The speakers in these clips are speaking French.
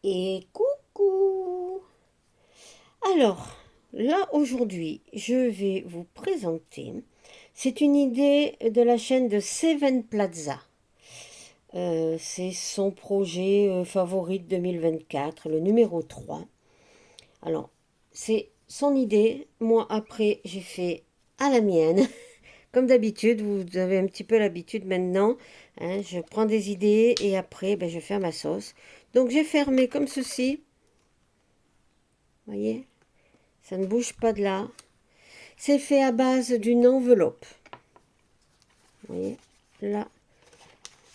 Et coucou! Alors, là aujourd'hui, je vais vous présenter. C'est une idée de la chaîne de Seven Plaza. C'est son projet favori de 2024, le numéro 3. Alors, c'est son idée. Moi, après, j'ai fait à la mienne. Comme d'habitude, vous avez un petit peu l'habitude maintenant. Hein, je prends des idées et après, je fais à ma sauce. Donc, j'ai fermé comme ceci. Voyez? Ça ne bouge pas de là. C'est fait à base d'une enveloppe. Vous voyez, là,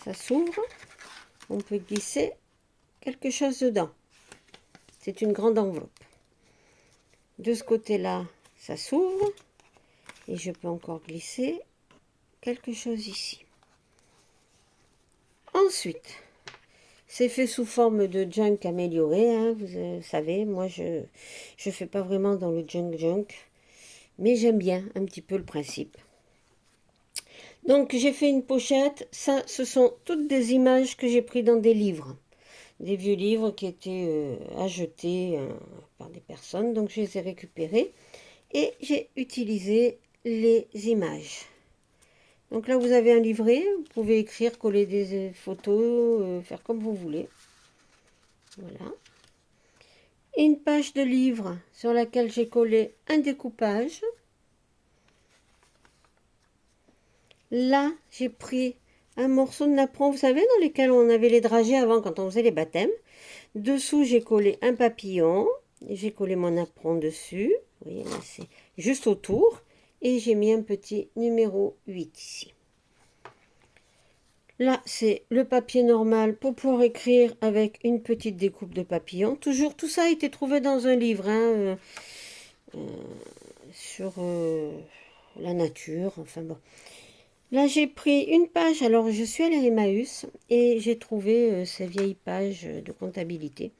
ça s'ouvre. On peut glisser quelque chose dedans. C'est une grande enveloppe. De ce côté-là, ça s'ouvre. Et je peux encore glisser quelque chose ici. Ensuite, c'est fait sous forme de junk amélioré. Hein, vous savez, moi, je ne fais pas vraiment dans le junk. Mais j'aime bien un petit peu le principe. Donc j'ai fait une pochette. Ça, ce sont toutes des images que j'ai prises dans des livres. Des vieux livres qui étaient à jeter par des personnes. Donc je les ai récupérés. Et j'ai utilisé les images. Donc là, vous avez un livret. Vous pouvez écrire, coller des photos, faire comme vous voulez. Voilà. Et une page de livre sur laquelle j'ai collé un découpage. Là, j'ai pris un morceau de napperon, vous savez, dans lesquels on avait les dragées avant quand on faisait les baptêmes. Dessous, j'ai collé un papillon. J'ai collé mon napperon dessus. Vous voyez, là, c'est juste autour. Et j'ai mis un petit numéro 8 ici. Là, c'est le papier normal pour pouvoir écrire avec une petite découpe de papillon. Toujours, tout ça a été trouvé dans un livre sur la nature. Enfin bon. Là, j'ai pris une page. Alors, je suis allée à Emmaüs et j'ai trouvé ces vieilles pages de comptabilité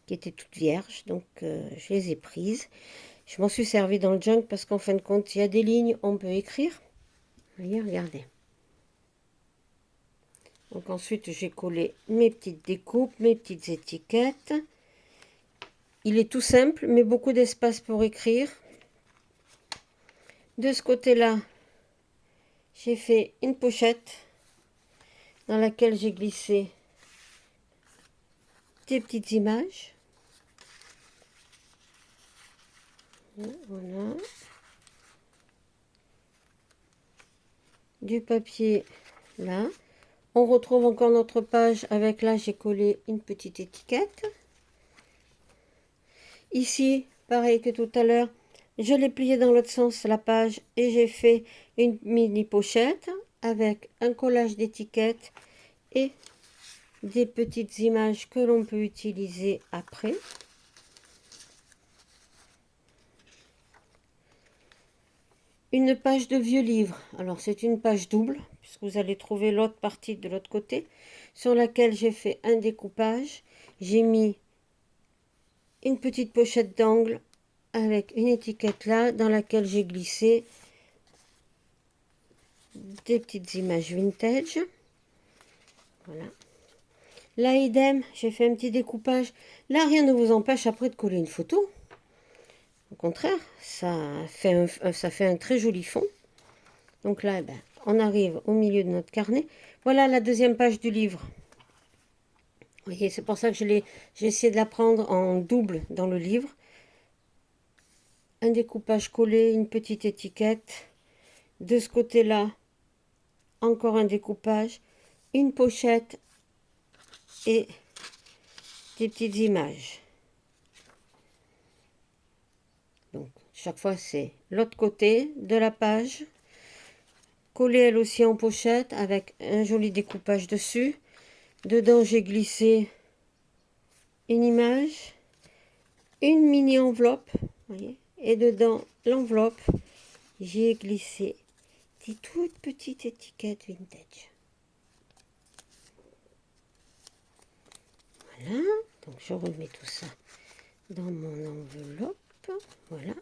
qui étaient toutes vierges. Donc, je les ai prises. Je m'en suis servi dans le junk parce qu'en fin de compte, il y a des lignes, on peut écrire. Vous voyez, regardez. Donc, ensuite, j'ai collé mes petites découpes, mes petites étiquettes. Il est tout simple, mais beaucoup d'espace pour écrire. De ce côté-là, j'ai fait une pochette dans laquelle j'ai glissé des petites images. Voilà. Du papier là. On retrouve encore notre page avec là, j'ai collé une petite étiquette. Ici, pareil que tout à l'heure, je l'ai plié dans l'autre sens la page et j'ai fait une mini pochette avec un collage d'étiquettes et des petites images que l'on peut utiliser après. Une page de vieux livre. Alors c'est une page double, puisque vous allez trouver l'autre partie de l'autre côté, sur laquelle j'ai fait un découpage. J'ai mis une petite pochette d'angle avec une étiquette là, dans laquelle j'ai glissé des petites images vintage. Voilà. Là, idem, j'ai fait un petit découpage. Là, rien ne vous empêche après de coller une photo. Au contraire, ça fait un très joli fond. Donc là, on arrive au milieu de notre carnet. Voilà la deuxième page du livre. Vous voyez, c'est pour ça que j'ai essayé de la prendre en double dans le livre. Un découpage collé, une petite étiquette. De ce côté-là, encore un découpage, une pochette et des petites images. Donc, chaque fois, c'est l'autre côté de la page. Collée elle aussi en pochette avec un joli découpage dessus. Dedans, j'ai glissé une image, une mini enveloppe, voyez, et dedans l'enveloppe, j'ai glissé des toutes petites étiquettes vintage. Voilà, donc je remets tout ça dans mon enveloppe, voilà,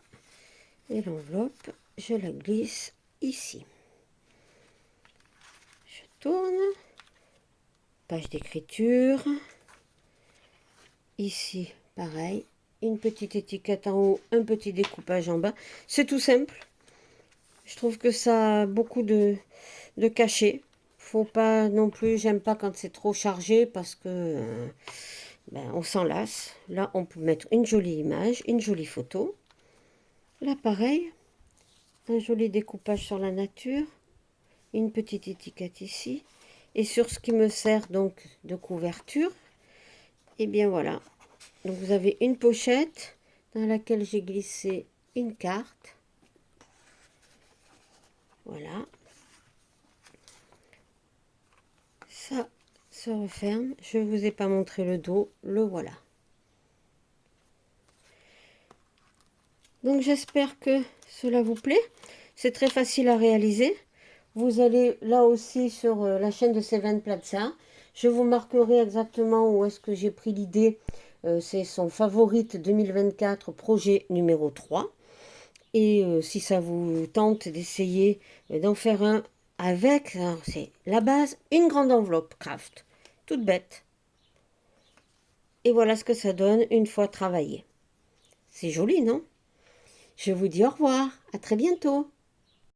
et l'enveloppe, je la glisse ici. Je tourne, page d'écriture. Ici, pareil, une petite étiquette en haut, un petit découpage en bas. C'est tout simple. Je trouve que ça a beaucoup de cachet. Faut pas non plus, j'aime pas quand c'est trop chargé parce que ben, on s'en lasse. Là, on peut mettre une jolie image, une jolie photo. Là, pareil, un joli découpage sur la nature, une petite étiquette ici. Et sur ce qui me sert donc de couverture, et bien voilà. Donc vous avez une pochette dans laquelle j'ai glissé une carte. Voilà. Ça se referme. Je ne vous ai pas montré le dos. Le voilà. Donc j'espère que cela vous plaît. C'est très facile à réaliser. Vous allez là aussi sur la chaîne de Seven Plaza. Je vous marquerai exactement où est-ce que j'ai pris l'idée. C'est son favorite 2024 projet numéro 3. Et si ça vous tente d'essayer d'en faire un avec, c'est la base, une grande enveloppe craft. Toute bête. Et voilà ce que ça donne une fois travaillé. C'est joli, non? Je vous dis au revoir. À très bientôt.